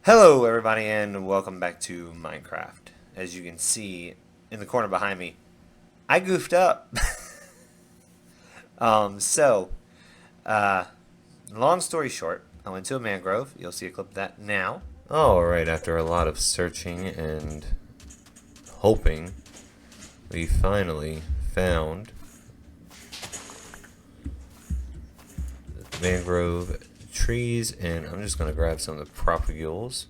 Hello everybody and welcome back to Minecraft. As you can see in the corner behind me, I goofed up. um, so, uh, Long story short, I went to a mangrove. You'll see a clip of that now. Alright, after a lot of searching and hoping, we finally found the mangrove trees, and I'm just going to grab some of the propagules.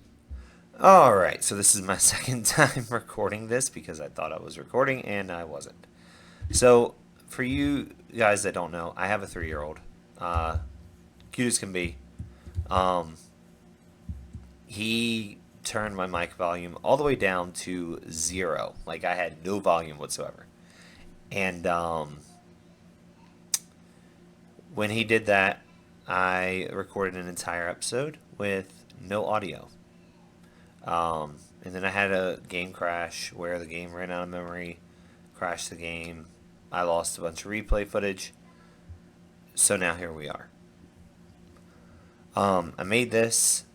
Alright, so this is my second time recording this because I thought I was recording and I wasn't. So, for you guys that don't know, I have a 3-year-old. Cute as can be. He turned my mic volume all the way down to 0. Like, I had no volume whatsoever. And when he did that, I recorded an entire episode with no audio. And then I had a game crash where the game ran out of memory, crashed the game. I lost a bunch of replay footage. So now here we are. I made this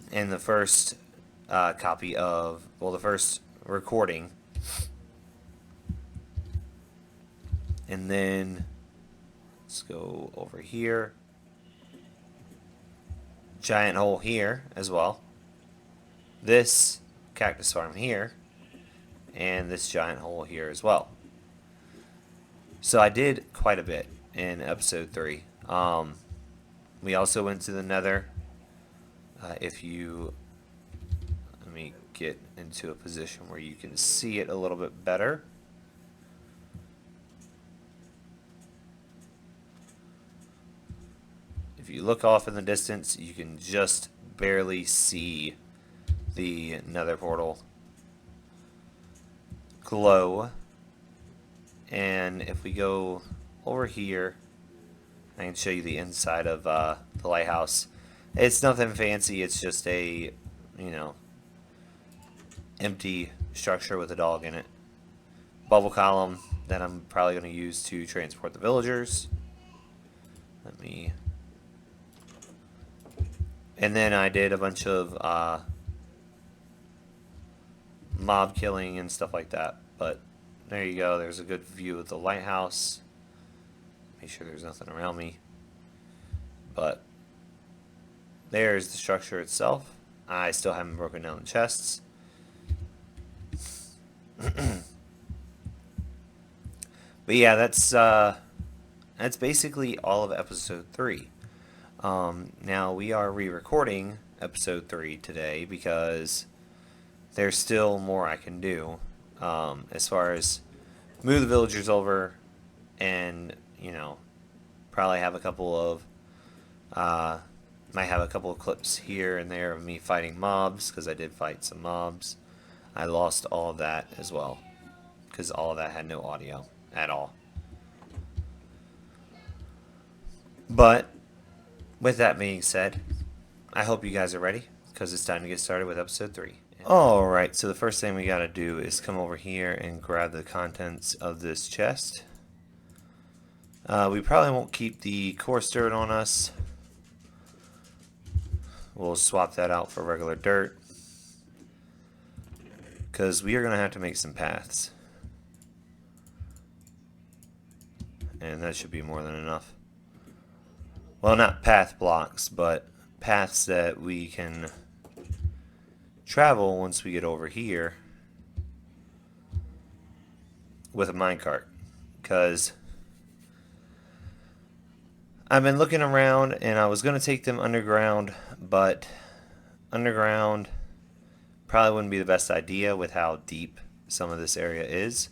in the first the first recording. And then let's go over here. Giant hole here as well. This cactus farm here, and this giant hole here as well. So I did quite a bit in episode 3. We also went to the nether. Let me get into a position where you can see it a little bit better. If you look off in the distance, you can just barely see the nether portal glow. And if we go over here, I can show you the inside of the lighthouse. It's nothing fancy, it's just a, empty structure with a dog in it. Bubble column that I'm probably going to use to transport the villagers. And then I did a bunch of mob killing and stuff like that. But there you go, there's a good view of the lighthouse. Make sure there's nothing around me. But there's the structure itself. I still haven't broken down the chests. But yeah, that's basically all of episode 3. Now we are re-recording episode 3 today because there's still more I can do, as far as move the villagers over and, probably have a couple of, might have a couple of clips here and there of me fighting mobs, because I did fight some mobs. I lost all of that as well, because all of that had no audio at all. But with that being said, I hope you guys are ready, because it's time to get started with episode 3. Alright, so the first thing we gotta do is come over here and grab the contents of this chest. We probably won't keep the coarse dirt on us. We'll swap that out for regular dirt, because we are going to have to make some paths. And that should be more than enough. Well, not path blocks, but paths that we can travel once we get over here with a minecart. Because I've been looking around and I was going to take them underground, but underground probably wouldn't be the best idea with how deep some of this area is.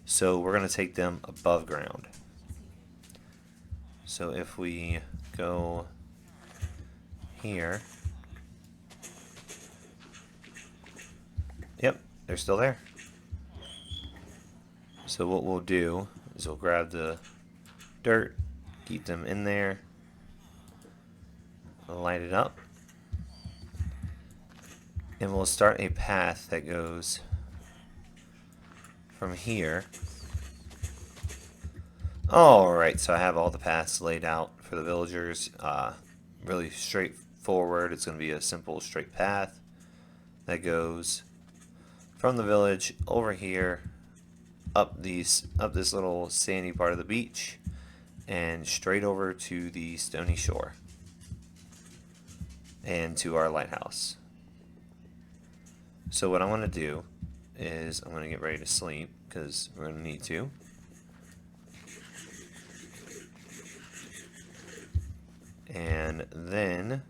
So we're going to take them above ground. So if we go here, yep, they're still there. So what we'll do is we'll grab the dirt, keep them in there, light it up, and we'll start a path that goes from here. Alright, so I have all the paths laid out for the villagers. Really forward. It's going to be a simple straight path that goes from the village over here, up this little sandy part of the beach, and straight over to the stony shore and to our lighthouse. So what I'm going to do is I'm going to get ready to sleep because we're going to need to. And then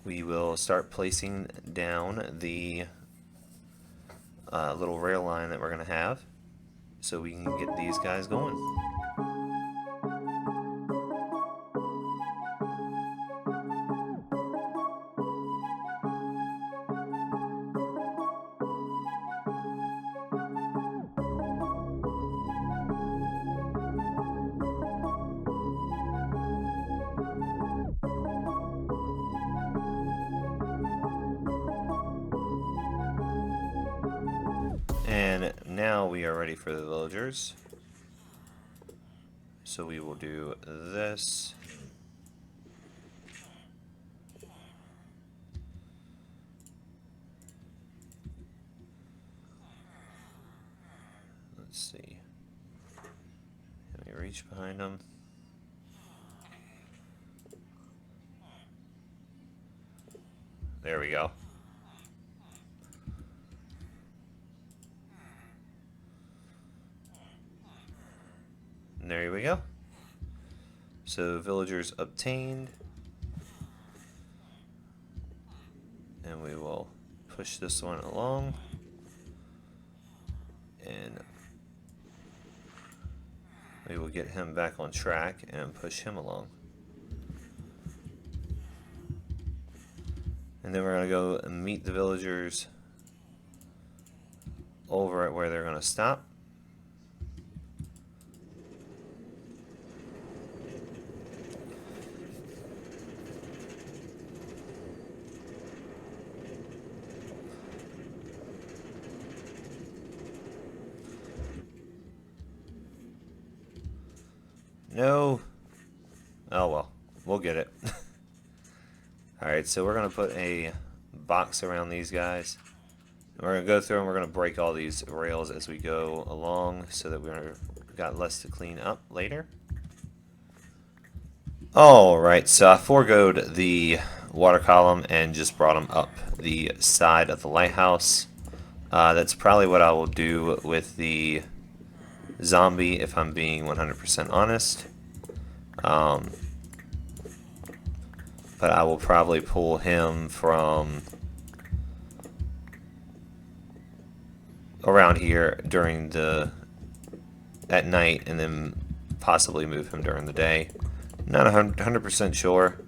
we will start placing down the little rail line that we're going to have so we can get these guys going. And now we are ready for the villagers. So we will do this. Let's see. Let me reach behind them. There we go. And there we go. So villagers obtained. And we will push this one along. And we will get him back on track and push him along. And then we're going to go and meet the villagers over at where they're going to stop. No. Oh well, we'll get it. Alright, so we're going to put a box around these guys. We're going to go through and we're going to break all these rails as we go along so that we've got less to clean up later. Alright, so I foregoed the water column and just brought them up the side of the lighthouse. That's probably what I will do with the zombie if I'm being 100% honest. But I will probably pull him from around here during at night and then possibly move him during the day. Not 100% sure,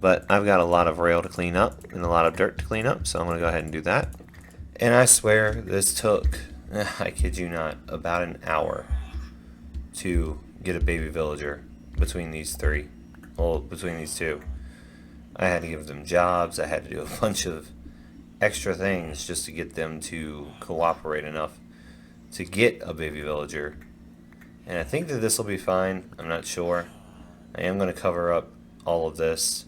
but I've got a lot of rail to clean up and a lot of dirt to clean up, so I'm going to go ahead and do that. And I swear this took, I kid you not, about an hour to get a baby villager between these three. Well, between these two. I had to give them jobs, I had to do a bunch of extra things just to get them to cooperate enough to get a baby villager. And I think that this will be fine, I'm not sure. I am going to cover up all of this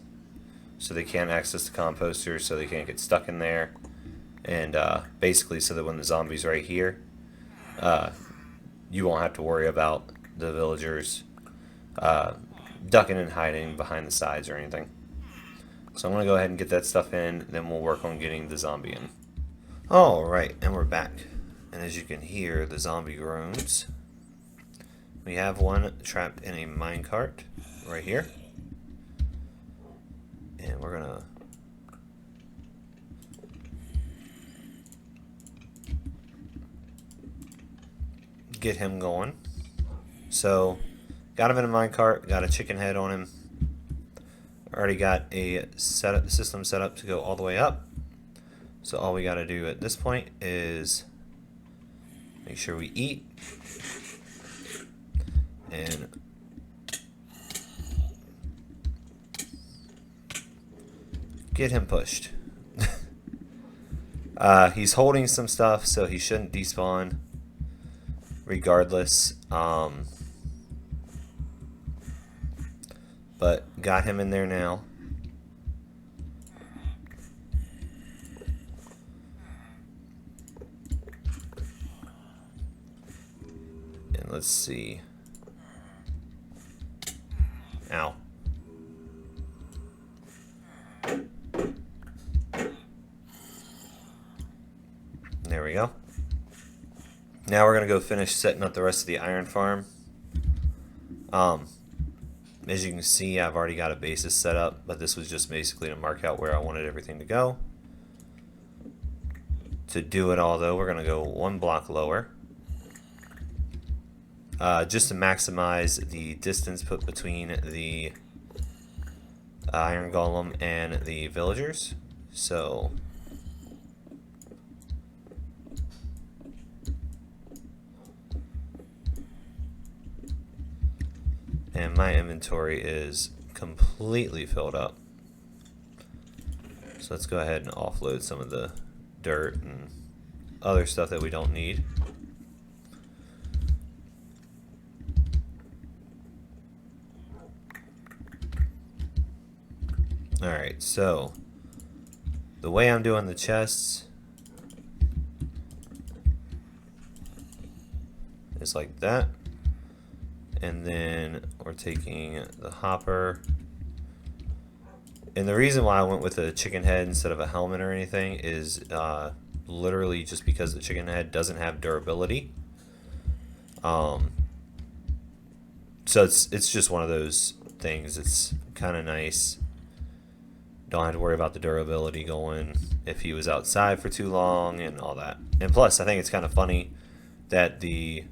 so they can't access the composter, so they can't get stuck in there. And basically so that when the zombie's right here, you won't have to worry about the villagers ducking and hiding behind the sides or anything. So I'm going to go ahead and get that stuff in, then we'll work on getting the zombie in. Alright, and we're back. And as you can hear, the zombie groans. We have one trapped in a minecart right here. And we're going to get him going. So, got him in a minecart, got a chicken head on him. Already got a system set up to go all the way up. So all we got to do at this point is make sure we eat and get him pushed. He's holding some stuff, so he shouldn't despawn regardless. But got him in there now. And let's see. Ow. There we go. Now we're going to go finish setting up the rest of the iron farm. As you can see, I've already got a basis set up, but this was just basically to mark out where I wanted everything to go. To do it all, though, we're going to go one block lower. Just to maximize the distance put between the iron golem and the villagers. So and my inventory is completely filled up. So let's go ahead and offload some of the dirt and other stuff that we don't need. Alright, so the way I'm doing the chests is like that. And then we're taking the hopper. And the reason why I went with a chicken head instead of a helmet or anything is literally just because the chicken head doesn't have durability. So it's just one of those things. It's kind of nice. Don't have to worry about the durability going if he was outside for too long and all that. And plus, I think it's kind of funny that the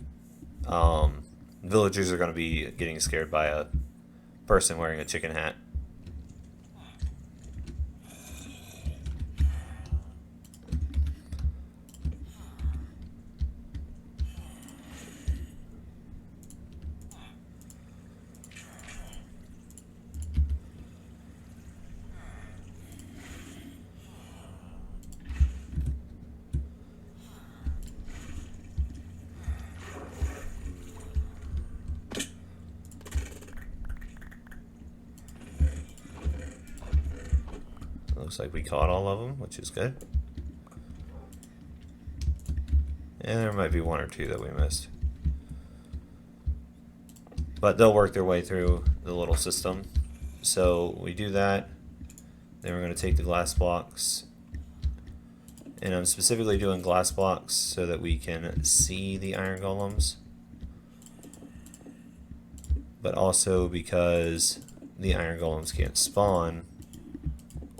villagers are going to be getting scared by a person wearing a chicken hat. Looks like we caught all of them, which is good. And there might be one or two that we missed. But they'll work their way through the little system. So we do that. Then we're going to take the glass blocks. And I'm specifically doing glass blocks so that we can see the iron golems. But also because the iron golems can't spawn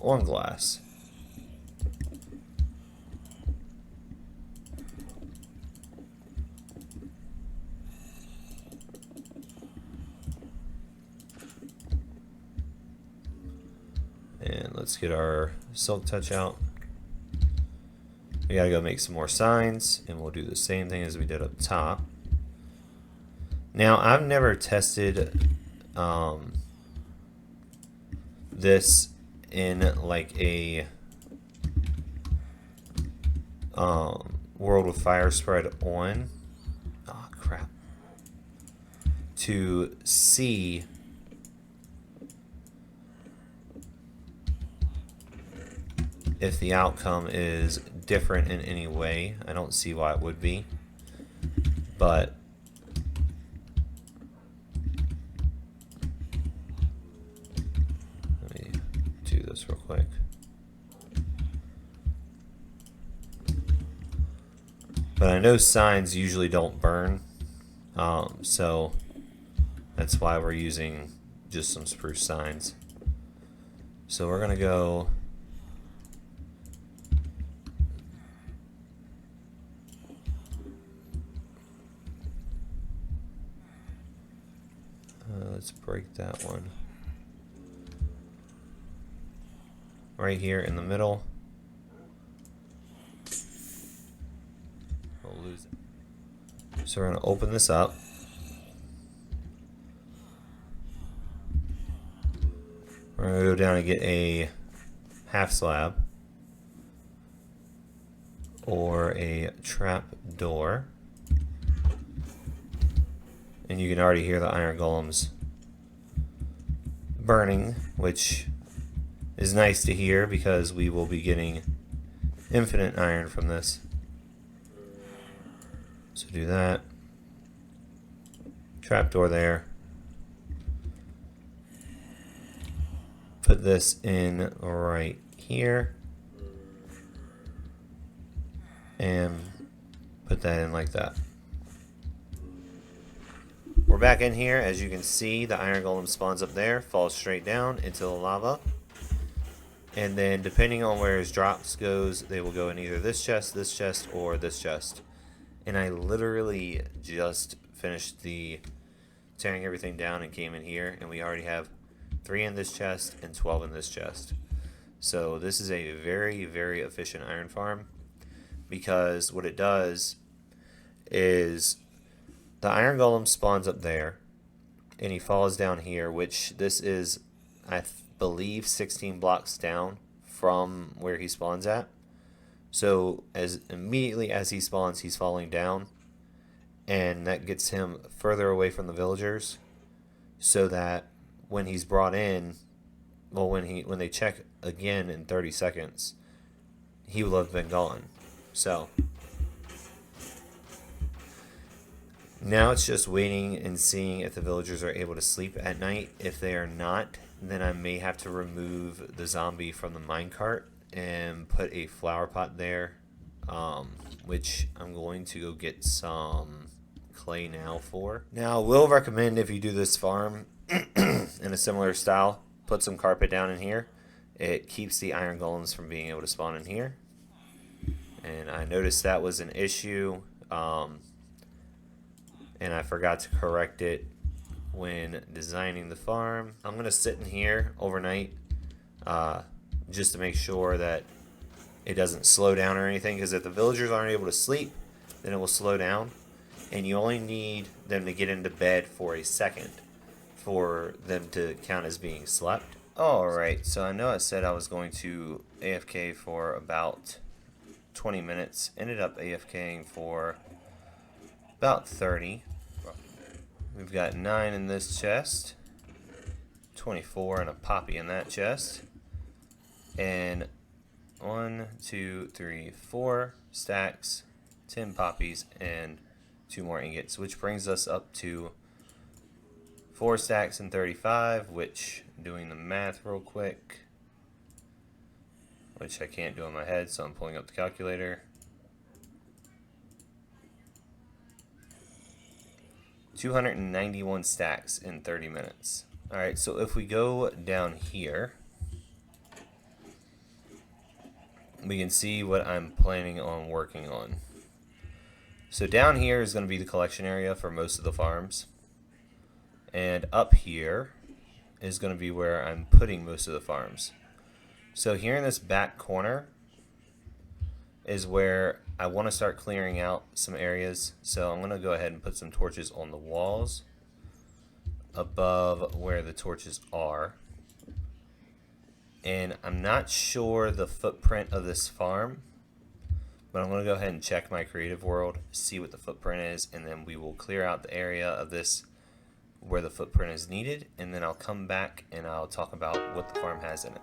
on glass. And let's get our silk touch out. We gotta go make some more signs, and we'll do the same thing as we did up top. Now, I've never tested this in like a world with fire spread on. Oh crap. To see if the outcome is different in any way. I don't see why it would be, but real quick. But I know signs usually don't burn, so that's why we're using just some spruce signs. So we're gonna go let's break that one. Right here in the middle. We'll lose it. So we're going to open this up. We're going to go down and get a half slab or a trap door. And you can already hear the iron golems burning, which is nice to hear because we will be getting infinite iron from this. So do that. Trapdoor there. Put this in right here. And put that in like that. We're back in here. As you can see, the iron golem spawns up there, falls straight down into the lava. And then depending on where his drops goes, they will go in either this chest, or this chest. And I literally just finished the tearing everything down and came in here, and we already have 3 in this chest and 12 in this chest. So this is a very, very efficient iron farm, because what it does is the iron golem spawns up there and he falls down here, which this is, I believe, 16 blocks down from where he spawns at. So as immediately as he spawns, he's falling down, and that gets him further away from the villagers, so that when he's brought in, well, when they check again in 30 seconds, he will have been gone. So now it's just waiting and seeing if the villagers are able to sleep at night. If they are not, then I may have to remove the zombie from the minecart and put a flower pot there, which I'm going to go get some clay now for. Now, I will recommend, if you do this farm in a similar style, put some carpet down in here. It keeps the iron golems from being able to spawn in here. And I noticed that was an issue, and I forgot to correct it when designing the farm. I'm going to sit in here overnight just to make sure that it doesn't slow down or anything, because if the villagers aren't able to sleep, then it will slow down, and you only need them to get into bed for a second for them to count as being slept. Alright, so I know I said I was going to AFK for about 20 minutes. Ended up AFKing for about 30. We've got 9 in this chest, 24 and a poppy in that chest, and 1, 2, 3, 4 stacks, 10 poppies, and 2 more ingots, which brings us up to 4 stacks and 35, which, doing the math real quick, which I can't do in my head, so I'm pulling up the calculator. 291 stacks in 30 minutes. Alright, so if we go down here, we can see what I'm planning on working on. So down here is going to be the collection area for most of the farms. And up here is going to be where I'm putting most of the farms. So here in this back corner is where I want to start clearing out some areas. So I'm going to go ahead and put some torches on the walls above where the torches are. And I'm not sure the footprint of this farm, but I'm going to go ahead and check my creative world, see what the footprint is, and then we will clear out the area of this where the footprint is needed, and then I'll come back and I'll talk about what the farm has in it.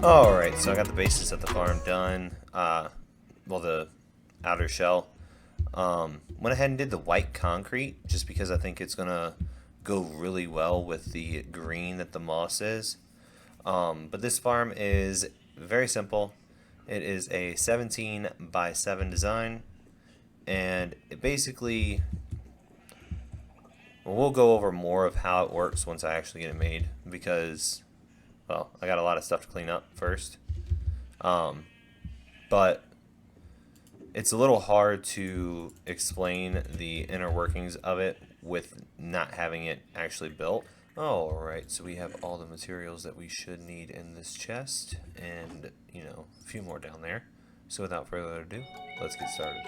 Alright, so I got the basis of the farm done. Well, the outer shell. Went ahead and did the white concrete just because I think it's gonna go really well with the green that the moss is. But this farm is very simple. It is a 17 by 7 design, and it basically, well, we'll go over more of how it works once I actually get it made, because, well, I got a lot of stuff to clean up first. But it's a little hard to explain the inner workings of it with not having it actually built. Alright, so we have all the materials that we should need in this chest, and, you know, a few more down there. So without further ado, let's get started.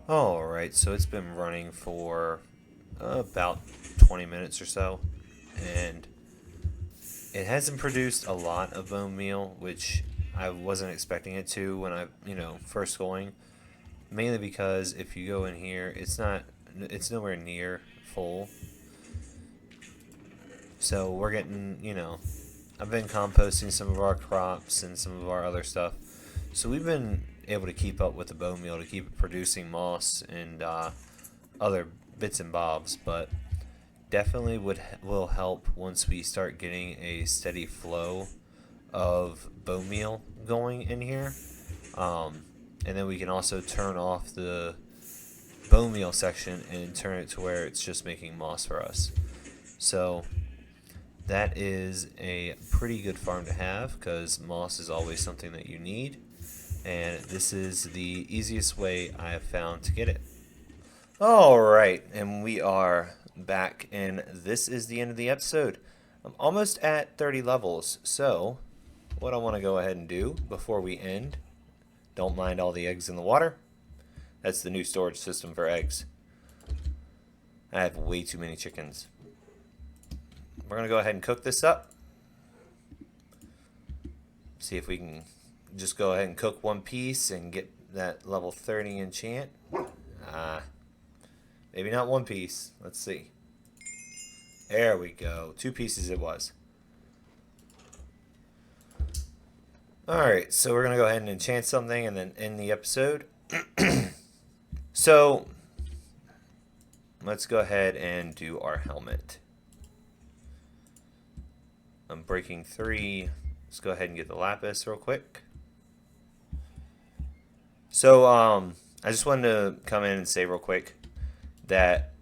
Alright, so it's been running for about 20 minutes or so, and it hasn't produced a lot of bone meal, which I wasn't expecting it to when I, first going. Mainly because if you go in here, it's nowhere near full. So we're getting, I've been composting some of our crops and some of our other stuff. So we've been able to keep up with the bone meal to keep it producing moss and other bits and bobs, but definitely will help once we start getting a steady flow of bone meal going in here. And then we can also turn off the bone meal section and turn it to where it's just making moss for us. So that is a pretty good farm to have because moss is always something that you need. And this is the easiest way I have found to get it. Alright, and we are back, and this is the end of the episode. I'm almost at 30 levels, so what I want to go ahead and do before we end, don't mind all the eggs in the water. That's the new storage system for eggs. I have way too many chickens. We're going to go ahead and cook this up. See if we can just go ahead and cook one piece and get that level 30 enchant. Maybe not one piece. Let's see. There we go. 2 pieces it was. Alright, so we're going to go ahead and enchant something and then end the episode. So, let's go ahead and do our helmet. I'm breaking 3. Let's go ahead and get the lapis real quick. So, I just wanted to come in and say real quick that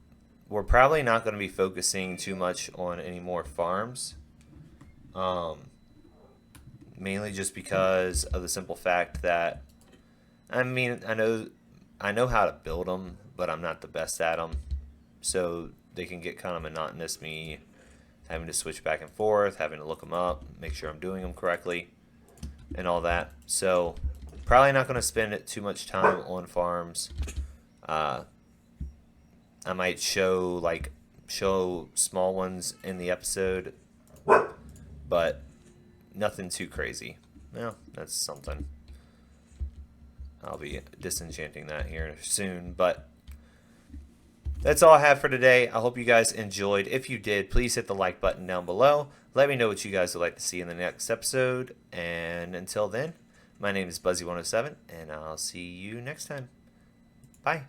we're probably not going to be focusing too much on any more farms. Mainly just because of the simple fact that, I mean, I know how to build them, but I'm not the best at them. So they can get kind of monotonous, me having to switch back and forth, having to look them up, make sure I'm doing them correctly, and all that. So probably not going to spend too much time on farms. I might show small ones in the episode, but nothing too crazy. Well, that's something. I'll be disenchanting that here soon, but that's all I have for today. I hope you guys enjoyed. If you did, please hit the like button down below. Let me know what you guys would like to see in the next episode. And until then, my name is Buzzy107, and I'll see you next time. Bye.